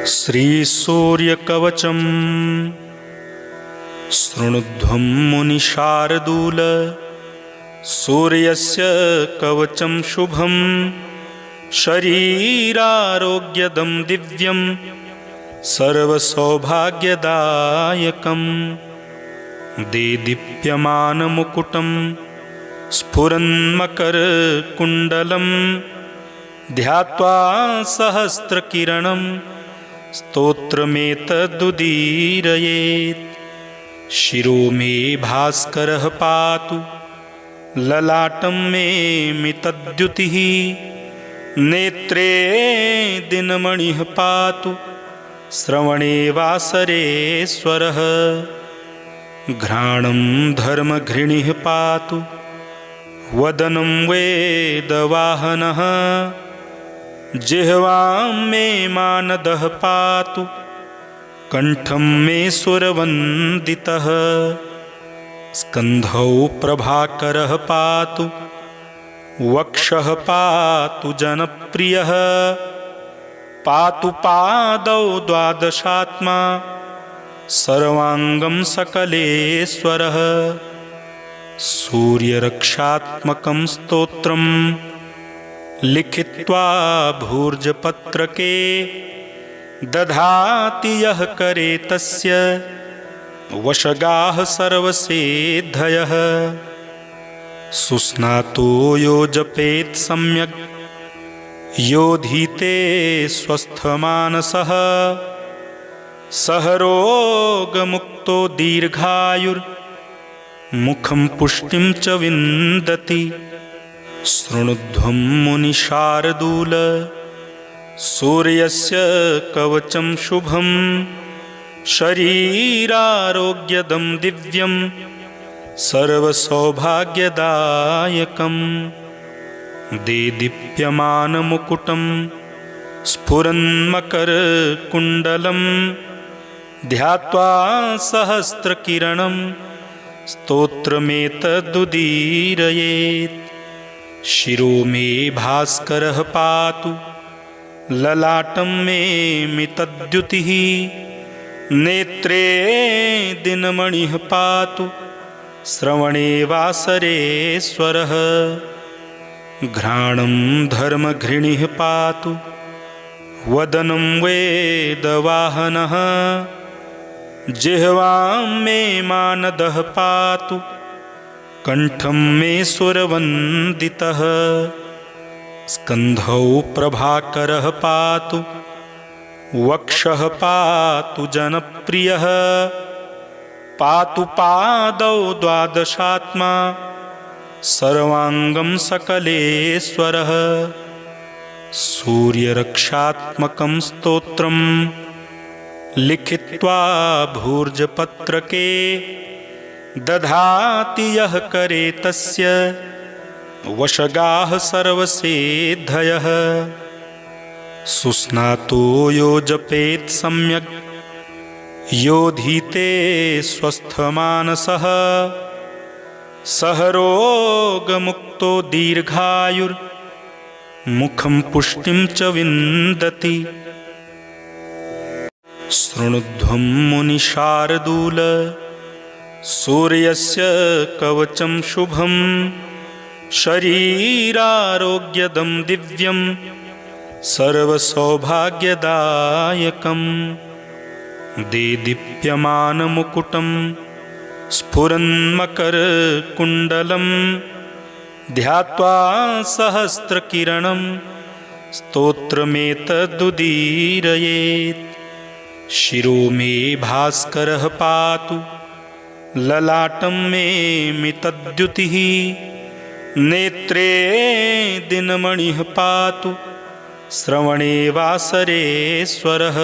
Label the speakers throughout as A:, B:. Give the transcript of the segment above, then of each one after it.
A: श्रीसूर्यकवचम् शृणुध्वं मुनिशार्दूल। सूर्यस्य कवचं शुभं शरीरारोग्यदं दिव्यं सर्वसौभाग्यदायकं। देदीप्यमानमुकुटं स्फुरन्मकरकुण्डलं ध्यात्वा सहस्रकिरणं स्तोत्रमेतदुदीरयेत्। शिरो मे भास्करः पातु ललाटं मे मितद्युतिः। नेत्रे दिनमणिः पातु श्रवणे वासरेश्वरः। घ्राणं धर्मघृणिः पातु वदनं वेदवाहनः। जिह्वां मे मानदः पातु कण्ठं मे सुरवन्दितः। स्कन्धौ प्रभाकरः पातु वक्षः पातु जनप्रियः। पातु पादौ द्वादशात्मा सर्वाङ्गं सकलेश्वरः। सूर्यरक्षात्मकं स्तोत्रं लिखित्वा भूर्जपत्रके दधाति यः करे तस्य वशगाः सर्वसिद्धयः। सुस्नातो यो जपेत् सम्यक् योधीते स्वस्थमानसः। सह रोगमुक्तो दीर्घायुर्मुखं पुष्टिं च विन्दति। शृणुध्वं मुनिशार्दूल। सूर्यस्य कवचं शुभं शरीरारोग्यदं दिव्यं सर्वसौभाग्यदायकं। देदीप्यमानमुकुटं स्फुरन्मकरकुण्डलं ध्यात्वा सहस्रकिरणं स्तोत्रमेतदुदीरयेत्। शिरो मे भास्करः पातु ललाटं मे मितद्युतिः। नेत्रे दिनमणिः पातु श्रवणे वासरेश्वरः। घ्राणं धर्मघृणिः पातु वदनं वेदवाहनः। जिह्वां मे मानदः पातु कण्ठं मे सुरवन्दितः। स्कन्धौ प्रभाकरः पातु वक्षः पातु जनप्रियः। पातु पादौ द्वादशात्मा सर्वाङ्गं सकलेश्वरः। सूर्यरक्षात्मकं स्तोत्रं लिखित्वा भूर्जपत्रके दधाति यः करे तस्य वशगाः सर्वसिद्धयः। सुस्नातो यो जपेत् सम्यक् योधीते स्वस्थमानसः। सह रोगमुक्तो दीर्घायुर्मुखं पुष्टिं च विन्दति। शृणुध्वं मुनिशार्दूल। सूर्यस्य कवचं शुभं शरीरारोग्यदं दिव्यं सर्वसौभाग्यदायकं। देदीप्यमानमुकुटं स्फुरन्मकरकुण्डलं ध्यात्वा सहस्रकिरणं स्तोत्रमेतदुदीरयेत्। शिरो मे भास्करः पातु ललाटं मे मितद्युतिः। नेत्रे दिनमणिः पातु श्रवणे वासरेश्वरः।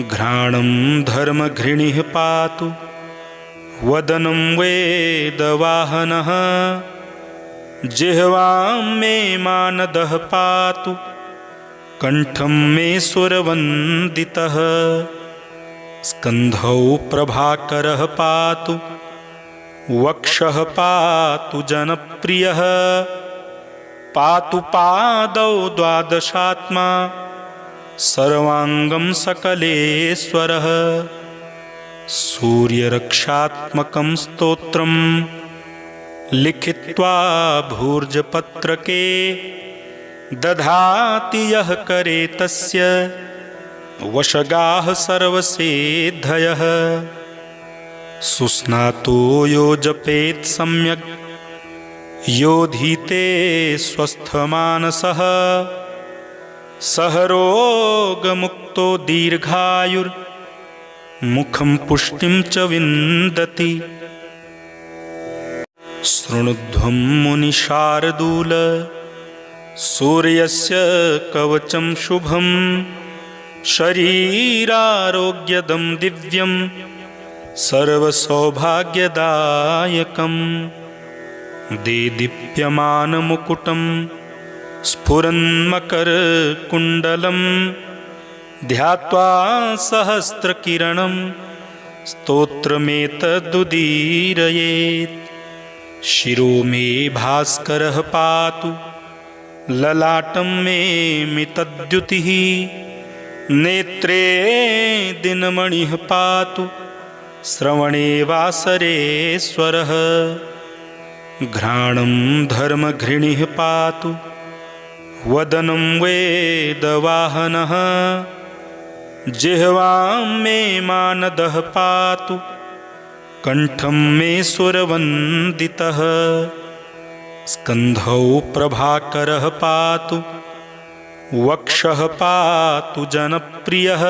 A: घ्राणं धर्मघृणिः पातु वदनं वेदवाहनः। जिह्वां मे मानदः पातु कण्ठं मे सुरवन्दितः। स्कन्धौ प्रभाकरः पातु वक्षः पातु जनप्रियः। पातु पादौ द्वादशात्मा सर्वांगं सकलेश्वरः सूर्यरक्षात्मकं स्तोत्रं लिखित्वा भूर्जपत्रके दधाति यः करे तस्य वशगाः सर्वसिद्धयः सुस्नातो यो जपेत् सम्यक् योधीते स्वस्थमानसः सह रोगमुक्तो दीर्घायुर्मुखं पुष्टिं च विन्दति। शृणुध्वं मुनिशार्दूल सूर्यस्य कवचं शुभं शरीरारोग्यदं दिव्यं सर्वसौभाग्यदायकं देदीप्यमानमुकुटं स्फुरन्मकरकुण्डलं ध्यात्वा सहस्रकिरणं स्तोत्रमेतदुदीरयेत्। शिरो मे भास्करः पातु ललाटं मे मितद्युतिः नेत्रे दिनमणिः पातु श्रवणे वासरेश्वरः घ्राणं धर्मघृणिः पातु वदनं वेदवाहनः जिह्वां मे मानदः पातु कण्ठं मे सुरवन्दितः स्कन्धौ प्रभाकरः पातु वक्षः पातु जनप्रियः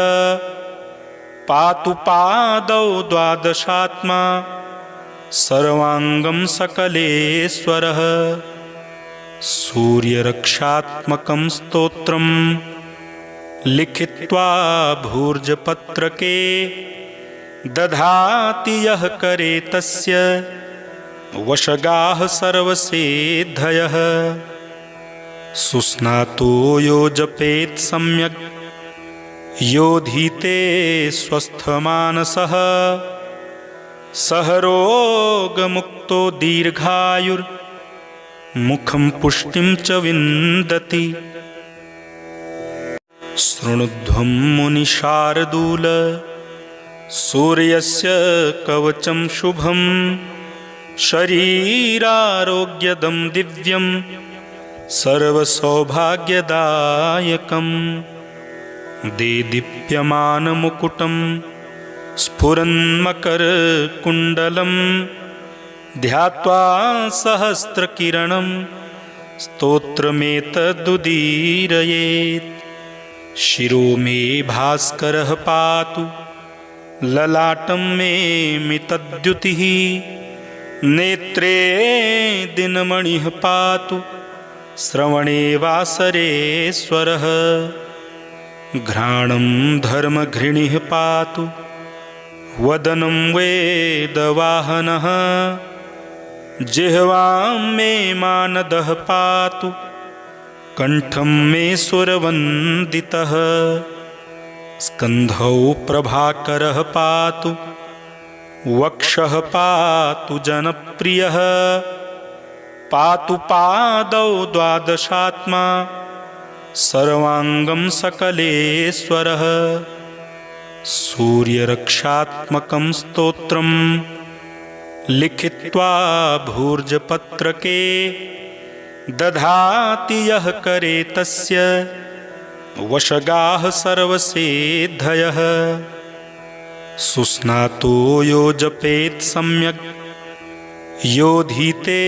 A: पातु पादौ द्वादशात्मा सर्वांगं सकलेश्वरः सूर्यरक्षात्मकं स्तोत्रं लिखित्वा भूर्जपत्रके दधाति यः करे तस्य वशगाः सर्वसिद्धयः सुस्नातो यो जपेत् सम्यक् योधीते स्वस्थमानसः सह रोगमुक्तो दीर्घायुर्मुखं पुष्टिं च विन्दति। शृणुध्वं मुनिशार्दूल सूर्यस्य कवचं शुभं शरीरारोग्यदं दिव्यं सर्वसौभाग्यदायकं देदीप्यमानमुकुटं स्फुरन्मकरकुण्डलं ध्यात्वा सहस्रकिरणं स्तोत्रमेतदुदीरयेत्। शिरो मे भास्करः पातु ललाटं मे मितद्युतिः नेत्रे दिनमणिः पातु श्रवणे वासरेश्वरः घ्राणं धर्मघृणिः पातु वदनं वेदवाहनः जिह्वां मे मानदः पातु कण्ठं मे सुरवन्दितः स्कन्धौ प्रभाकरः पातु वक्षः पातु जनप्रियः पातु पादौ द्वादशात्मा सर्वांगं सकलेश्वरः सूर्यरक्षात्मकं स्तोत्रं लिखित्वा भूर्जपत्रके दधाति यः करे तस्य वशगाः सर्वसिद्धयः सुस्नातो यो जपेत् सम्यक् योधीते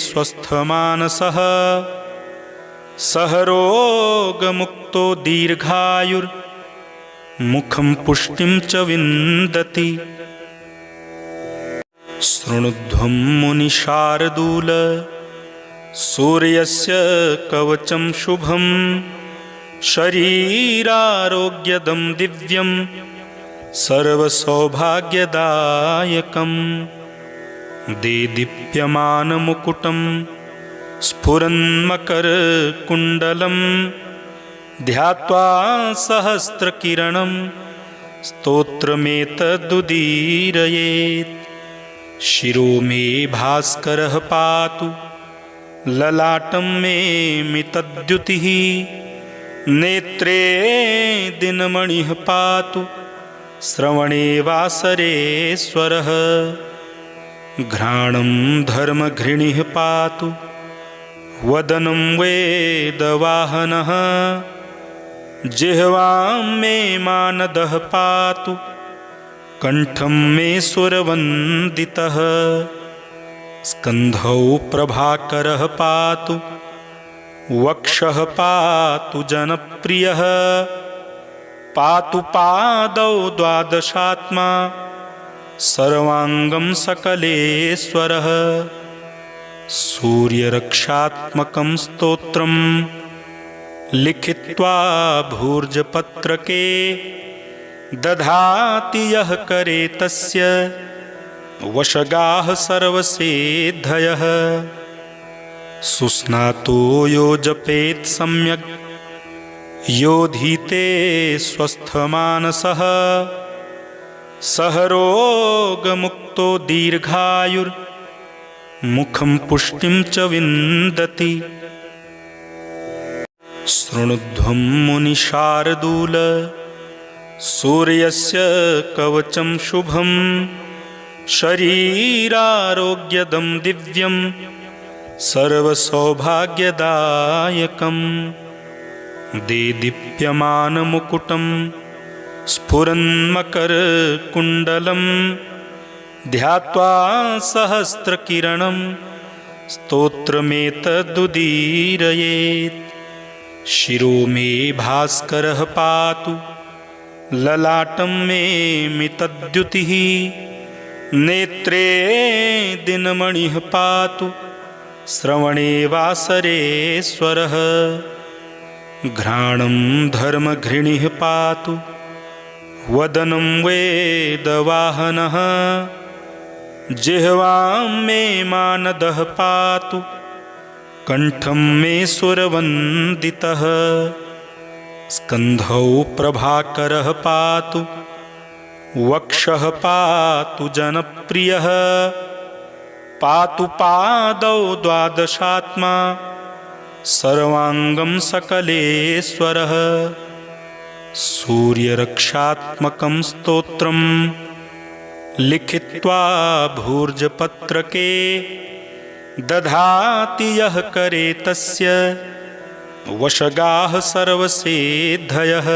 A: स्वस्थमानसः सह रोगमुक्तो दीर्घायुर्मुखं पुष्टिं च विन्दति। शृणुध्वं मुनिशार्दूल सूर्यस्य कवचं शुभं शरीरारोग्यदं दिव्यं सर्वसौभाग्यदायकं देदीप्यमानमुकुटं स्फुरन्मकरकुण्डलं ध्यात्वा सहस्रकिरणं स्तोत्रमेतदुदीरयेत्। शिरो मे भास्करः पातु ललाटं मे मितद्युतिः नेत्रे दिनमणिः पातु श्रवणे वासरेश्वरः घ्राणं धर्मघृणिः पातु वदनं वेदवाहनः जिह्वां मे मानदः पातु कंठं मे सुरवन्दितः स्कन्धौ प्रभाकरः पातु वक्षः पातु जनप्रियः पातु पादौ द्वादशात्मा सर्वांगं सकलेश्वरः सूर्यरक्षात्मकं स्तोत्रं लिखित्वा भूर्जपत्रके दधाति यः करे तस्य वशगाः सर्वसिद्धयः सुस्नातो यो जपेत् सम्यक् योधीते स्वस्थमानसः सह रोगमुक्तो दीर्घायुर्मुखं पुष्टिं च विन्दति। शृणुध्वं मुनिशार्दूल सूर्यस्य कवचं शुभं शरीरारोग्यदं दिव्यं सर्वसौभाग्यदायकं देदीप्यमानमुकुटं स्फुरन्मकरकुण्डलं ध्यात्वा सहस्रकिरणं स्तोत्रमेतदुदीरयेत्। शिरो मे भास्करः पातु ललाटं मे मितद्युतिः नेत्रे दिनमणिः पातु श्रवणे वासरेश्वरः घ्राणं धर्मघृणिः पातु वदनं वेदवाहनः जिह्वां मे मानदः पातु कंठं मे सुरवन्दितः स्कन्धौ प्रभाकरः पातु वक्षः पातु जनप्रियः पातु पादौ द्वादशात्मा सर्वांगं सकलेश्वरः सूर्यरक्षात्मकं स्तोत्रं लिखित्वा भूर्जपत्रके दधाति यः करे तस्य वशगाः सर्वसिद्धयः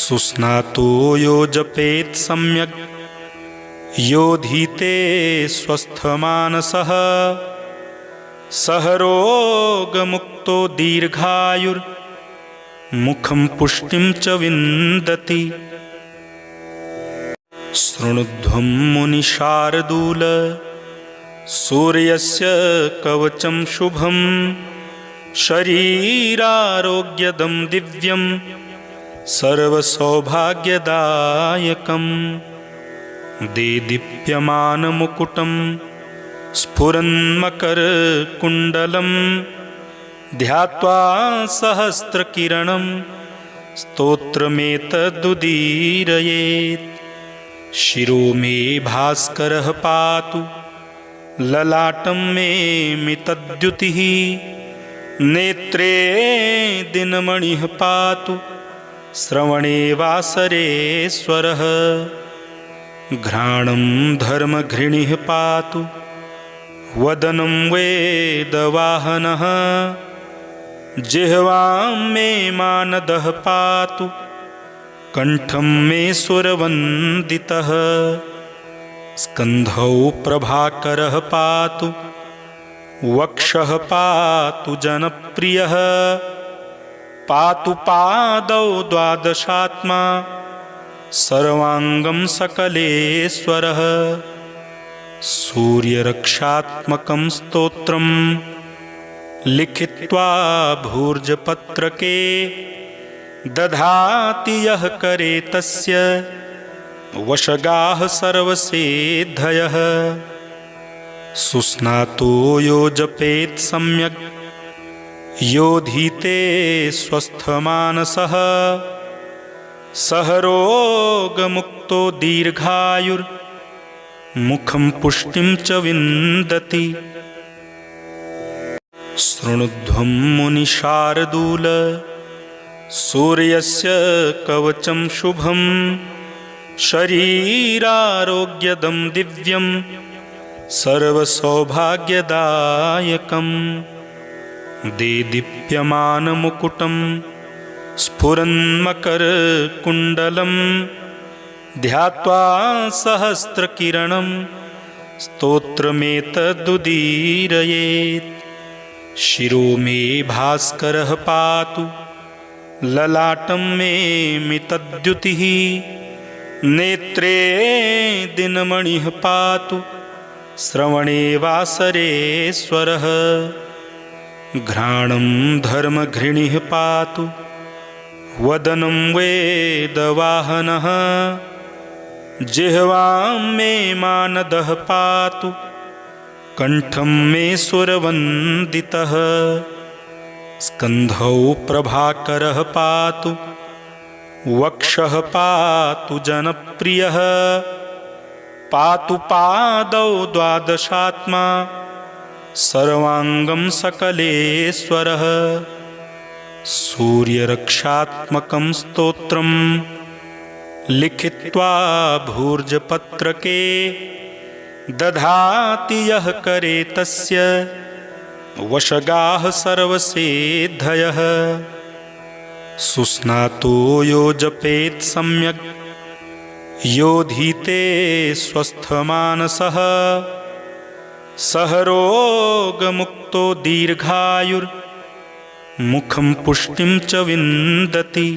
A: सुस्नातो यो जपेत् सम्यक् योधीते स्वस्थमानसः सह रोगमुक्तो दीर्घायुर्मुखं पुष्टिं च विन्दति। शृणुध्वं मुनिशार्दूल सूर्यस्य कवचं शुभं शरीरारोग्यदं दिव्यं सर्वसौभाग्यदायकं देदीप्यमानमुकुटं स्फुरन्मकरकुण्डलं ध्यात्वा सहस्रकिरणं स्तोत्रमेतदुदीरयेत्। शिरो मे भास्करः पातु ललाटं मे मितद्युतिः नेत्रे दिनमणिः पातु श्रवणे वासरेश्वरः घ्राणं धर्मघृणिः पातु वदनं वेदवाहनः जिह्वां मे मानदः पातु कंठं मे सुरवन्दितः स्कन्धौ प्रभाकरः पातु वक्षः पातु जनप्रियः पातु पादौ द्वादशात्मा सर्वांगं सकलेश्वरः सूर्यरक्षात्मकं स्तोत्रं लिखित्वा भूर्जपत्रके दधाति यः करे तस्य वशगाः सर्वसिद्धयः सुस्नातो यो जपेत् सम्यक् योधीते स्वस्थमानसः सह रोगमुक्तो दीर्घायुर्मुखं पुष्टिं च विन्दति। शृणुध्वं मुनिशार्दूल सूर्यस्य कवचं शुभं शरीरारोग्यदं दिव्यं सर्वसौभाग्यदायकं देदीप्यमानमुकुटं स्फुरन्मकरकुण्डलं ध्यात्वा सहस्रकिरणं स्तोत्रमेतदुदीरयेत्। शिरो मे भास्करः पातु ललाटं मे मितद्युतिः नेत्रे दिनमणिः पातु श्रवणे वासरेश्वरः घ्राणं धर्मघृणिः पातु वदनं वेदवाहनः जिह्वां मे मानदः पातु कण्ठं मे सुरवन्दितः स्कन्धौ प्रभाकरः पातु वक्षः पातु जनप्रियः पातु पादौ द्वादशात्मा सर्वाङ्गं सकलेश्वरः सूर्यरक्षात्मकं स्तोत्रं लिखित्वा भूर्जपत्रके दधाति यः करे तस्य वशगाः सर्वसिद्धयः। सुस्नातो यो जपेत् सम्यक् योधीते स्वस्थमानसः सह रोगमुक्तो दीर्घायुर्मुखं पुष्टिं च विन्दति।